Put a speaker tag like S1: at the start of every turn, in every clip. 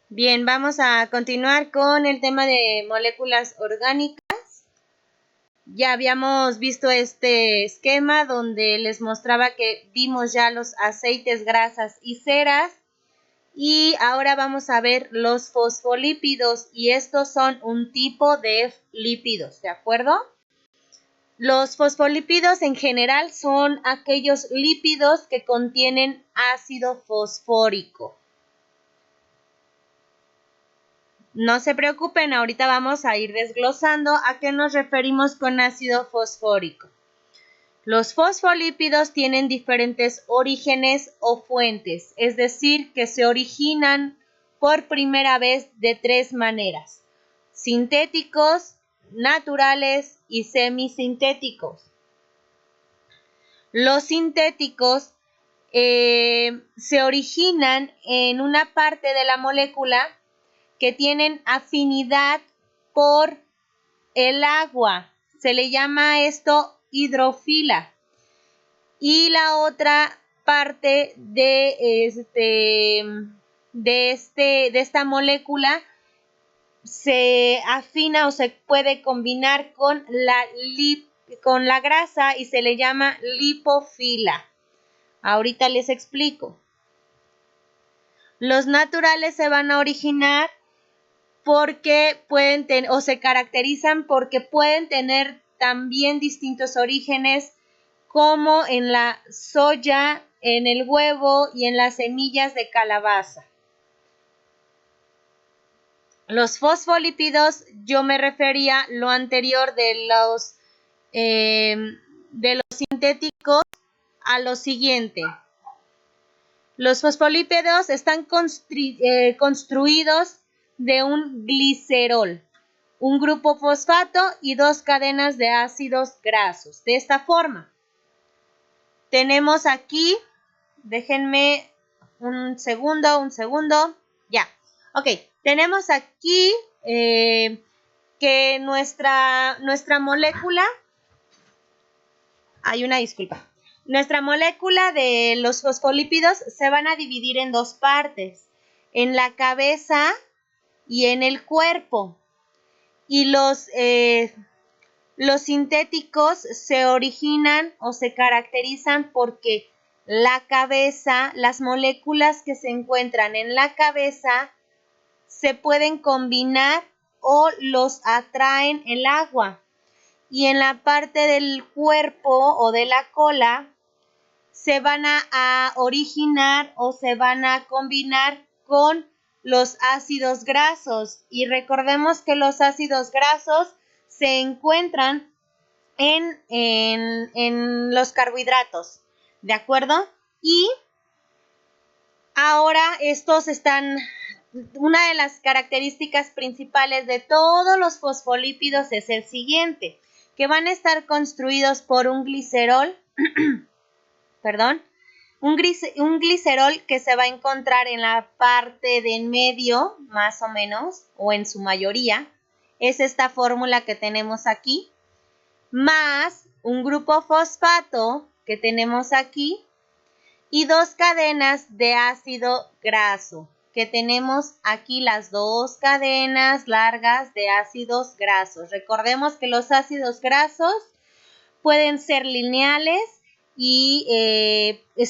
S1: Bien, vamos a continuar con el tema de moléculas orgánicas. Ya habíamos visto este esquema donde les mostraba que vimos ya los aceites, grasas y ceras. Y ahora vamos a ver los fosfolípidos, y estos son un tipo de lípidos, ¿de acuerdo? Los fosfolípidos en general son aquellos lípidos que contienen ácido fosfórico. No se preocupen, ahorita vamos a ir desglosando a qué nos referimos con ácido fosfórico. Los fosfolípidos tienen diferentes orígenes o fuentes, es decir, que se originan por primera vez de tres maneras: sintéticos, naturales y semisintéticos. Los sintéticos se originan en una parte de la molécula que tienen afinidad por el agua. Se le llama esto hidrofila. Y la otra parte de esta molécula se afina o se puede combinar con la grasa y se le llama lipofila. Ahorita les explico. Los naturales se van a originar porque pueden tener, o se caracterizan porque pueden tener también distintos orígenes, como en la soya, en el huevo y en las semillas de calabaza. Los fosfolípidos, yo me refería lo anterior de los sintéticos a lo siguiente. Los fosfolípidos están construidos de un glicerol, un grupo fosfato y dos cadenas de ácidos grasos. De esta forma, tenemos aquí, déjenme un segundo, ya. Ok, tenemos aquí que nuestra molécula, hay una disculpa. Nuestra molécula de los fosfolípidos se van a dividir en dos partes, en la cabeza y en el cuerpo. Y los sintéticos se originan o se caracterizan porque la cabeza, las moléculas que se encuentran en la cabeza se pueden combinar o los atraen el agua. Y en la parte del cuerpo o de la cola se van a originar o se van a combinar con los ácidos grasos. Y recordemos que los ácidos grasos se encuentran en los carbohidratos, ¿de acuerdo? Y ahora una de las características principales de todos los fosfolípidos es el siguiente, que van a estar construidos por un glicerol, un glicerol que se va a encontrar en la parte de en medio, más o menos, o en su mayoría. Es esta fórmula que tenemos aquí, más un grupo fosfato que tenemos aquí y dos cadenas de ácido graso, que tenemos aquí las dos cadenas largas de ácidos grasos. Recordemos que los ácidos grasos pueden ser lineales y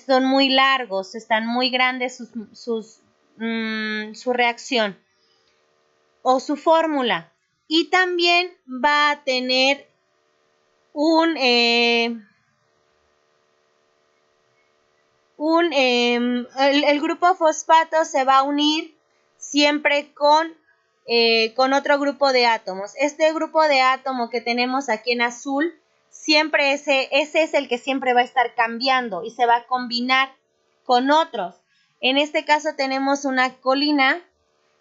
S1: son muy largos, están muy grandes su reacción o su fórmula. Y también va a tener el grupo fosfato se va a unir siempre con otro grupo de átomos. Este grupo de átomo que tenemos aquí en azul, siempre ese es el que siempre va a estar cambiando y se va a combinar con otros. En este caso tenemos una colina,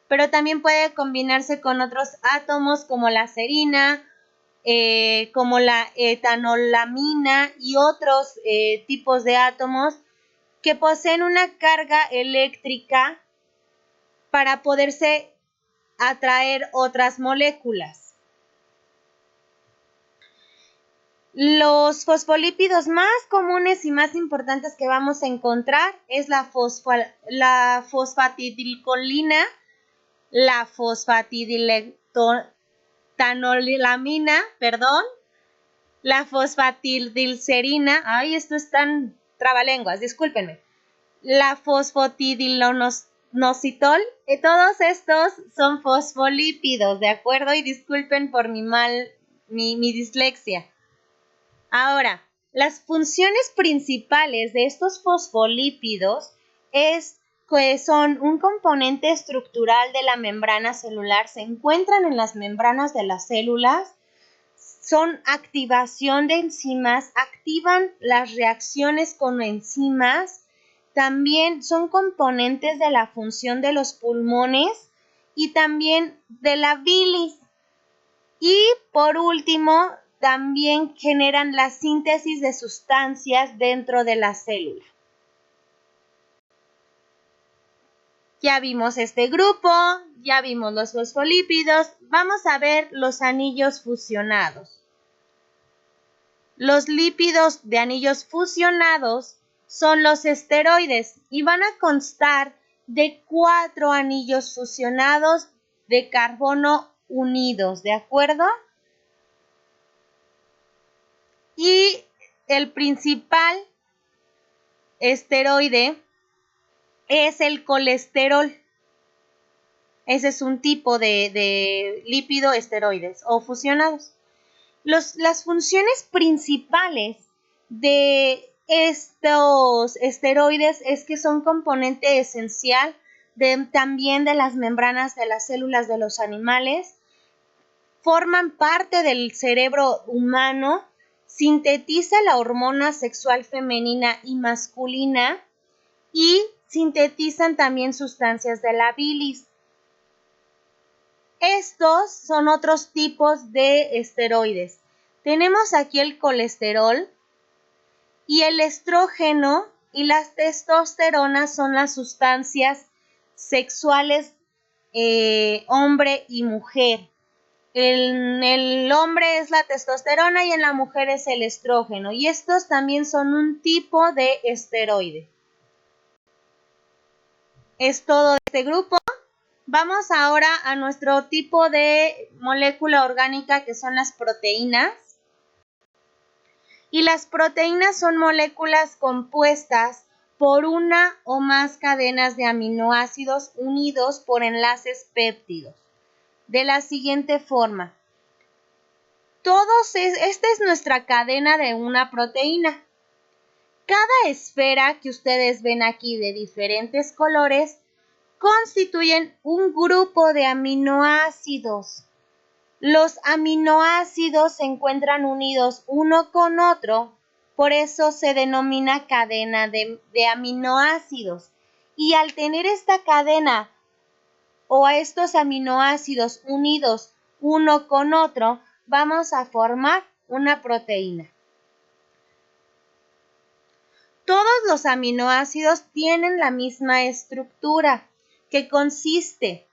S1: pero también puede combinarse con otros átomos como la serina, como la etanolamina y otros tipos de átomos que poseen una carga eléctrica para poderse atraer otras moléculas. Los fosfolípidos más comunes y más importantes que vamos a encontrar es la fosfatidilcolina la fosfatidiletoanolamina, la fosfatidilcerina, ay, esto es tan trabalenguas, discúlpenme, la fosfatidilonocitol, todos estos son fosfolípidos, ¿de acuerdo? Y disculpen por mi dislexia. Ahora, las funciones principales de estos fosfolípidos es que son un componente estructural de la membrana celular, se encuentran en las membranas de las células, son activación de enzimas, activan las reacciones con enzimas, también son componentes de la función de los pulmones y también de la bilis. Y por último, también generan la síntesis de sustancias dentro de la célula. Ya vimos este grupo, ya vimos los fosfolípidos, vamos a ver los anillos fusionados. Los lípidos de anillos fusionados son los esteroides y van a constar de 4 anillos fusionados de carbono unidos, ¿de acuerdo? Y el principal esteroide es el colesterol. Ese es un tipo de lípido esteroides o fusionados. Las funciones principales de estos esteroides es que son componente esencial también de las membranas de las células de los animales, forman parte del cerebro humano, sintetiza la hormona sexual femenina y masculina y sintetizan también sustancias de la bilis. Estos son otros tipos de esteroides. Tenemos aquí el colesterol y el estrógeno y las testosteronas son las sustancias sexuales hombre y mujer. En el hombre es la testosterona y en la mujer es el estrógeno. Y estos también son un tipo de esteroide. Es todo de este grupo. Vamos ahora a nuestro tipo de molécula orgánica que son las proteínas. Y las proteínas son moléculas compuestas por una o más cadenas de aminoácidos unidos por enlaces péptidos. De la siguiente forma. Esta es nuestra cadena de una proteína. Cada esfera que ustedes ven aquí de diferentes colores constituyen un grupo de aminoácidos. Los aminoácidos se encuentran unidos uno con otro, por eso se denomina cadena de aminoácidos. Y al tener esta cadena o a estos aminoácidos unidos uno con otro, vamos a formar una proteína. Todos los aminoácidos tienen la misma estructura, que consiste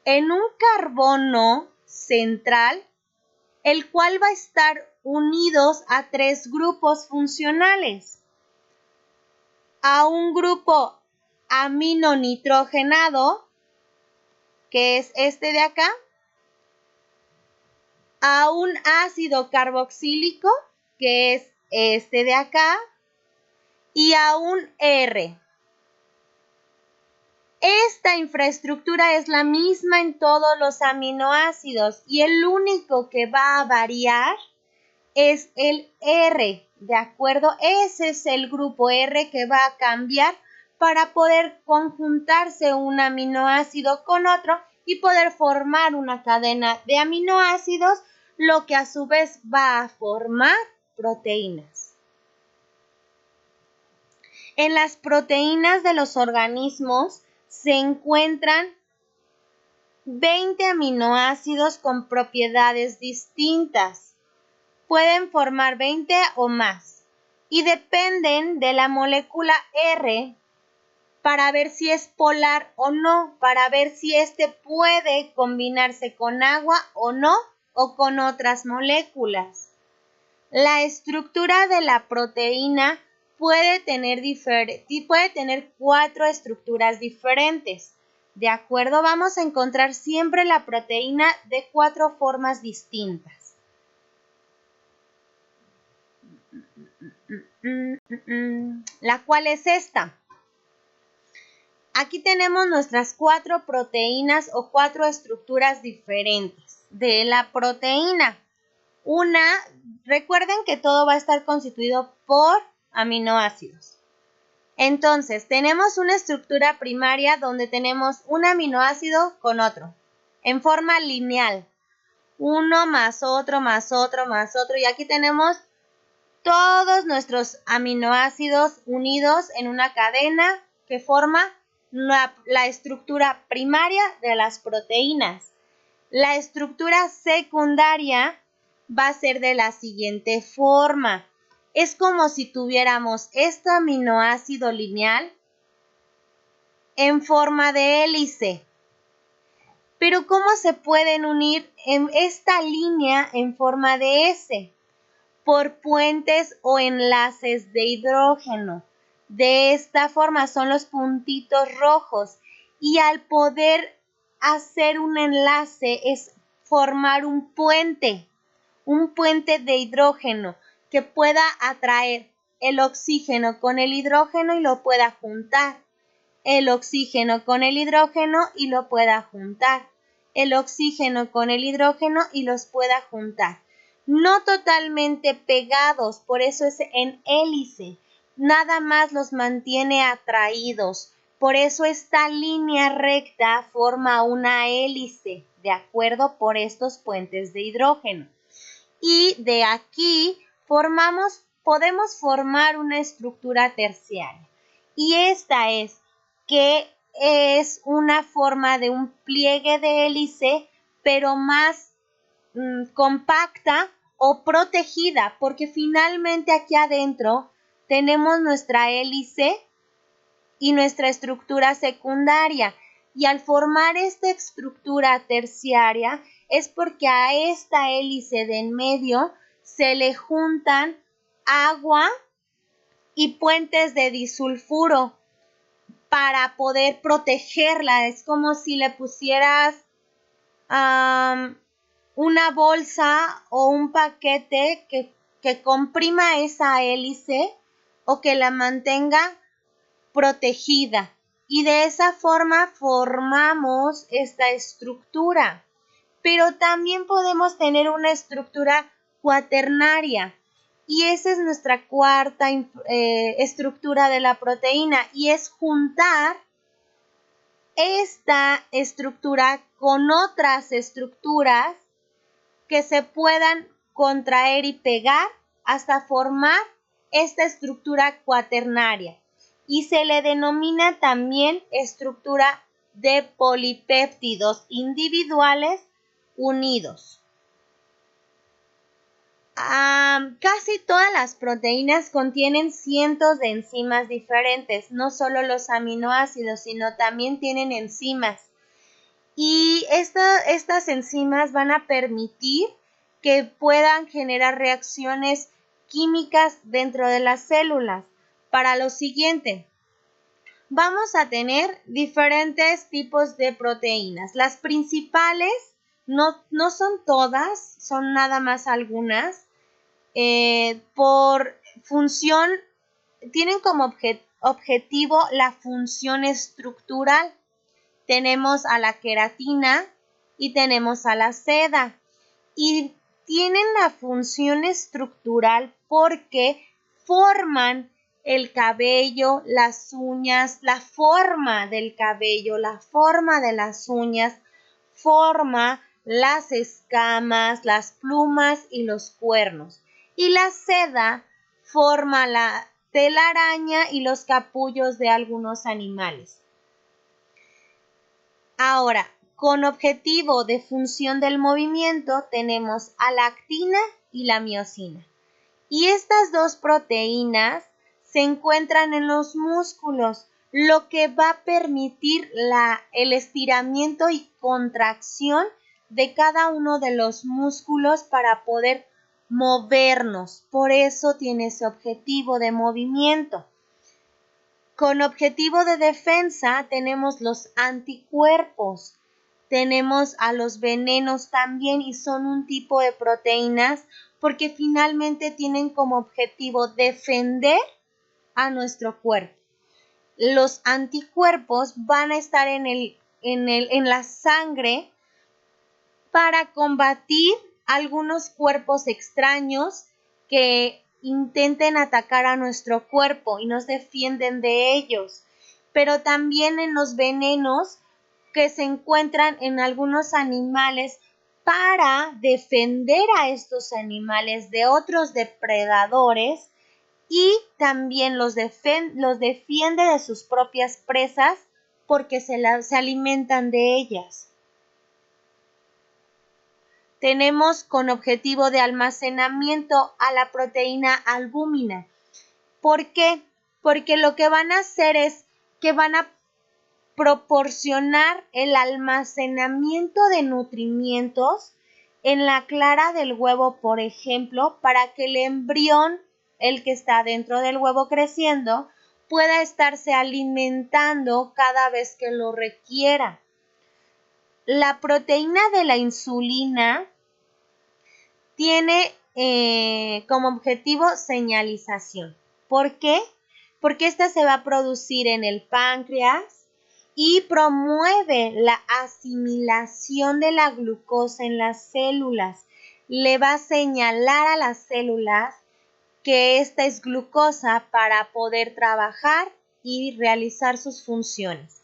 S1: en un carbono central, el cual va a estar unidos a 3 grupos funcionales. A un grupo aminonitrogenado, que es este de acá, a un ácido carboxílico, que es este de acá, y a un R. Esta infraestructura es la misma en todos los aminoácidos y el único que va a variar es el R, ¿de acuerdo? Ese es el grupo R que va a cambiar para poder conjuntarse un aminoácido con otro y poder formar una cadena de aminoácidos, lo que a su vez va a formar proteínas. En las proteínas de los organismos se encuentran 20 aminoácidos con propiedades distintas. Pueden formar 20 o más y dependen de la molécula R para ver si es polar o no, para ver si este puede combinarse con agua o no o con otras moléculas. La estructura de la proteína puede tener 4 estructuras diferentes. ¿De acuerdo? Vamos a encontrar siempre la proteína de 4 formas distintas. La cual es esta. Aquí tenemos nuestras 4 proteínas o 4 estructuras diferentes de la proteína. Recuerden que todo va a estar constituido por aminoácidos. Entonces, tenemos una estructura primaria donde tenemos un aminoácido con otro, en forma lineal. Uno más otro, más otro, más otro. Y aquí tenemos todos nuestros aminoácidos unidos en una cadena que forma la estructura primaria de las proteínas. La estructura secundaria va a ser de la siguiente forma. Es como si tuviéramos este aminoácido lineal en forma de hélice. Pero ¿cómo se pueden unir en esta línea en forma de S? Por puentes o enlaces de hidrógeno. De esta forma son los puntitos rojos. Y al poder hacer un enlace es formar un puente de hidrógeno que pueda atraer el oxígeno con el hidrógeno y lo pueda juntar. El oxígeno con el hidrógeno y lo pueda juntar. El oxígeno con el hidrógeno y los pueda juntar. No totalmente pegados, por eso es en hélice. Nada más los mantiene atraídos. Por eso esta línea recta forma una hélice, ¿de acuerdo? Por estos puentes de hidrógeno. Y de aquí podemos formar una estructura terciaria. Y esta es que es una forma de un pliegue de hélice, pero más compacta o protegida, porque finalmente aquí adentro tenemos nuestra hélice y nuestra estructura secundaria. Y al formar esta estructura terciaria es porque a esta hélice de en medio se le juntan agua y puentes de disulfuro para poder protegerla. Es como si le pusieras una bolsa o un paquete que comprima esa hélice o que la mantenga protegida. Y de esa forma formamos esta estructura. Pero también podemos tener una estructura cuaternaria. Y esa es nuestra cuarta estructura de la proteína. Y es juntar esta estructura con otras estructuras que se puedan contraer y pegar hasta formar esta estructura cuaternaria. Y se le denomina también estructura de polipéptidos individuales unidos. Casi todas las proteínas contienen cientos de enzimas diferentes, no solo los aminoácidos, sino también tienen enzimas. Y estas enzimas van a permitir que puedan generar reacciones químicas dentro de las células. Para lo siguiente, vamos a tener diferentes tipos de proteínas. Las principales no son todas, son nada más algunas. Por función, tienen como objetivo la función estructural. Tenemos a la queratina y tenemos a la seda. Y tienen la función estructural porque forman el cabello, las uñas, la forma del cabello, la forma de las uñas, forma las escamas, las plumas y los cuernos. Y la seda forma la telaraña y los capullos de algunos animales. Ahora, con objetivo de función del movimiento tenemos a la actina y la miosina. Y estas dos proteínas se encuentran en los músculos, lo que va a permitir el estiramiento y contracción de cada uno de los músculos para poder movernos. Por eso tiene ese objetivo de movimiento. Con objetivo de defensa tenemos los anticuerpos, tenemos a los venenos también y son un tipo de proteínas porque finalmente tienen como objetivo defender a nuestro cuerpo. Los anticuerpos van a estar en la sangre para combatir algunos cuerpos extraños que intenten atacar a nuestro cuerpo y nos defienden de ellos, pero también en los venenos que se encuentran en algunos animales para defender a estos animales de otros depredadores y también los defiende de sus propias presas porque se alimentan de ellas. Tenemos con objetivo de almacenamiento a la proteína albúmina. ¿Por qué? Porque lo que van a hacer es que van a proporcionar el almacenamiento de nutrimentos en la clara del huevo, por ejemplo, para que el embrión, el que está dentro del huevo creciendo, pueda estarse alimentando cada vez que lo requiera. La proteína de la insulina tiene como objetivo señalización. ¿Por qué? Porque esta se va a producir en el páncreas y promueve la asimilación de la glucosa en las células. Le va a señalar a las células que esta es glucosa para poder trabajar y realizar sus funciones.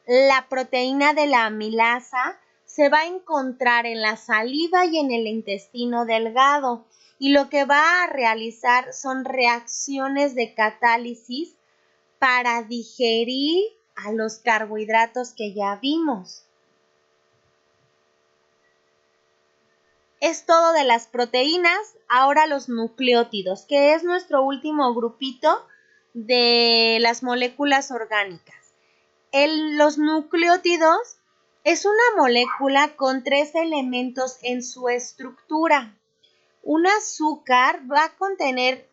S1: La proteína de la amilasa se va a encontrar en la saliva y en el intestino delgado y lo que va a realizar son reacciones de catálisis para digerir a los carbohidratos que ya vimos. Es todo de las proteínas, ahora los nucleótidos, que es nuestro último grupito de las moléculas orgánicas. Los nucleótidos es una molécula con 3 elementos en su estructura. Un azúcar va a contener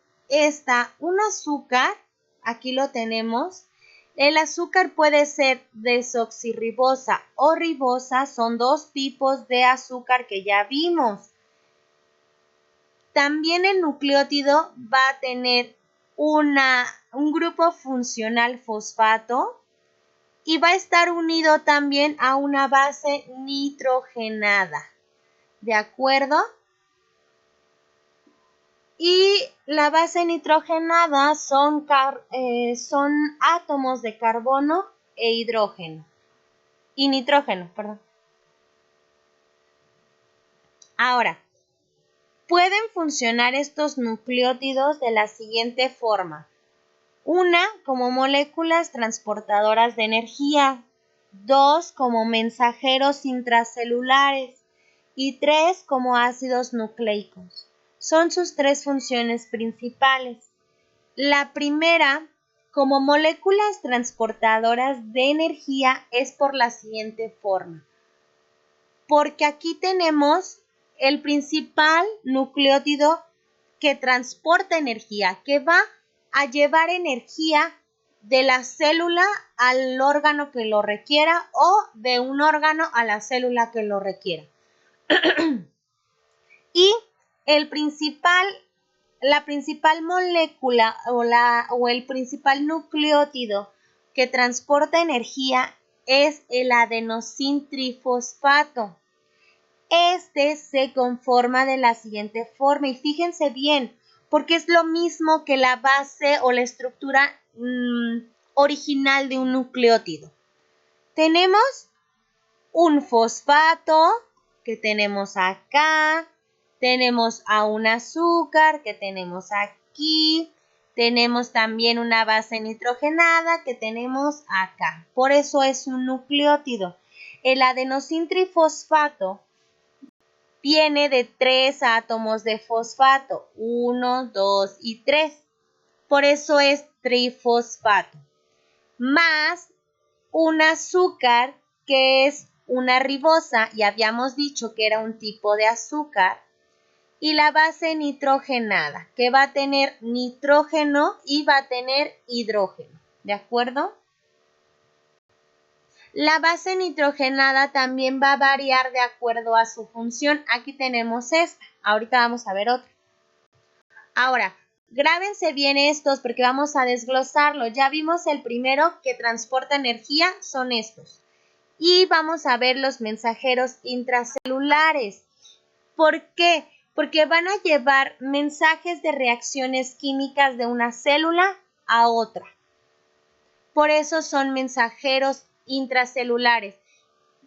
S1: un azúcar, aquí lo tenemos. El azúcar puede ser desoxirribosa o ribosa, son 2 tipos de azúcar que ya vimos. También el nucleótido va a tener un grupo funcional fosfato y va a estar unido también a una base nitrogenada. ¿De acuerdo? Y la base nitrogenada son átomos de carbono e hidrógeno. Y nitrógeno, perdón. Ahora, pueden funcionar estos nucleótidos de la siguiente forma. Una, como moléculas transportadoras de energía. 2, como mensajeros intracelulares. Y 3, como ácidos nucleicos. Son sus 3 funciones principales. La primera, como moléculas transportadoras de energía, es por la siguiente forma. Porque aquí tenemos el principal nucleótido que transporta energía, que va a llevar energía de la célula al órgano que lo requiera o de un órgano a la célula que lo requiera. Y la principal molécula o el principal nucleótido que transporta energía es el adenosintrifosfato. Este se conforma de la siguiente forma y fíjense bien, porque es lo mismo que la base o la estructura original de un nucleótido. Tenemos un fosfato que tenemos acá, tenemos a un azúcar que tenemos aquí, tenemos también una base nitrogenada que tenemos acá. Por eso es un nucleótido. El adenosintrifosfato viene de 3 átomos de fosfato, 1, 2 y 3. Por eso es trifosfato. Más un azúcar que es una ribosa, y habíamos dicho que era un tipo de azúcar, y la base nitrogenada, que va a tener nitrógeno y va a tener hidrógeno. ¿De acuerdo? La base nitrogenada también va a variar de acuerdo a su función. Aquí tenemos esta. Ahorita vamos a ver otra. Ahora, grábense bien estos porque vamos a desglosarlo. Ya vimos el primero que transporta energía, son estos. Y vamos a ver los mensajeros intracelulares. ¿Por qué? Porque van a llevar mensajes de reacciones químicas de una célula a otra. Por eso son mensajeros intracelulares.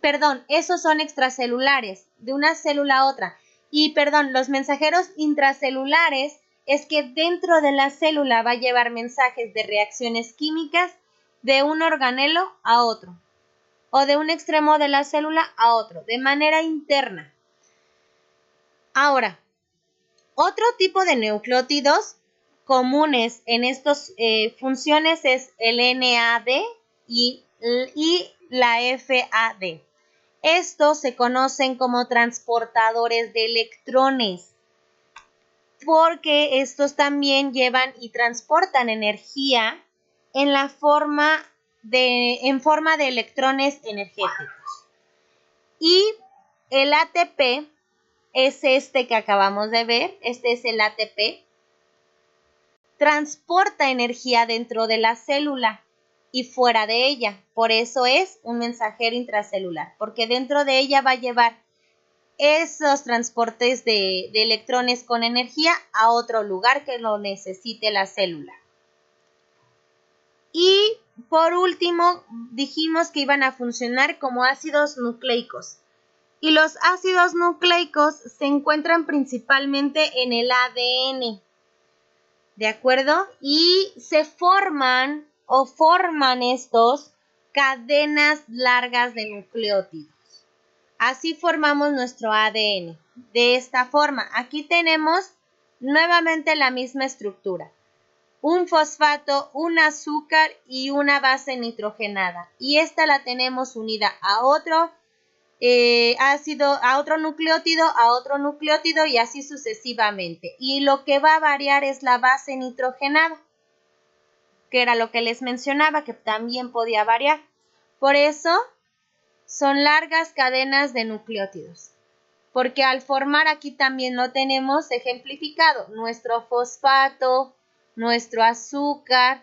S1: Perdón, esos son extracelulares, de una célula a otra. Y perdón, los mensajeros intracelulares es que dentro de la célula va a llevar mensajes de reacciones químicas de un organelo a otro, o de un extremo de la célula a otro, de manera interna. Ahora, otro tipo de nucleótidos comunes en estas funciones es el NAD y la FAD. Estos se conocen como transportadores de electrones porque estos también llevan y transportan energía en forma de electrones energéticos. Y el ATP es este que acabamos de ver, este es el ATP, transporta energía dentro de la célula y fuera de ella. Por eso es un mensajero intracelular, porque dentro de ella va a llevar esos transportes de electrones con energía a otro lugar que lo necesite la célula. Y por último, dijimos que iban a funcionar como ácidos nucleicos. Y los ácidos nucleicos se encuentran principalmente en el ADN. ¿De acuerdo? Y se forman estos cadenas largas de nucleótidos. Así formamos nuestro ADN. De esta forma, aquí tenemos nuevamente la misma estructura. Un fosfato, un azúcar y una base nitrogenada. Y esta la tenemos unida a otro ácido, a otro nucleótido y así sucesivamente. Y lo que va a variar es la base nitrogenada, que era lo que les mencionaba, que también podía variar. Por eso son largas cadenas de nucleótidos, porque al formar aquí también lo tenemos ejemplificado, nuestro fosfato, nuestro azúcar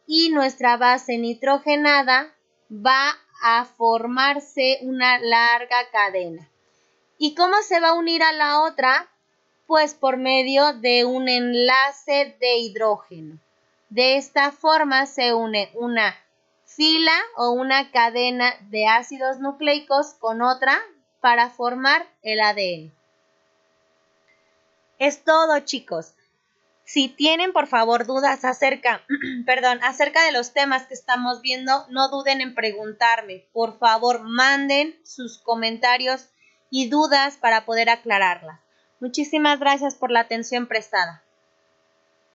S1: y nuestra base nitrogenada va a formarse una larga cadena. ¿Y cómo se va a unir a la otra? Pues por medio de un enlace de hidrógeno. De esta forma se une una fila o una cadena de ácidos nucleicos con otra para formar el ADN. Es todo, chicos. Si tienen, por favor, dudas acerca de los temas que estamos viendo, no duden en preguntarme. Por favor, manden sus comentarios y dudas para poder aclararlas. Muchísimas gracias por la atención prestada.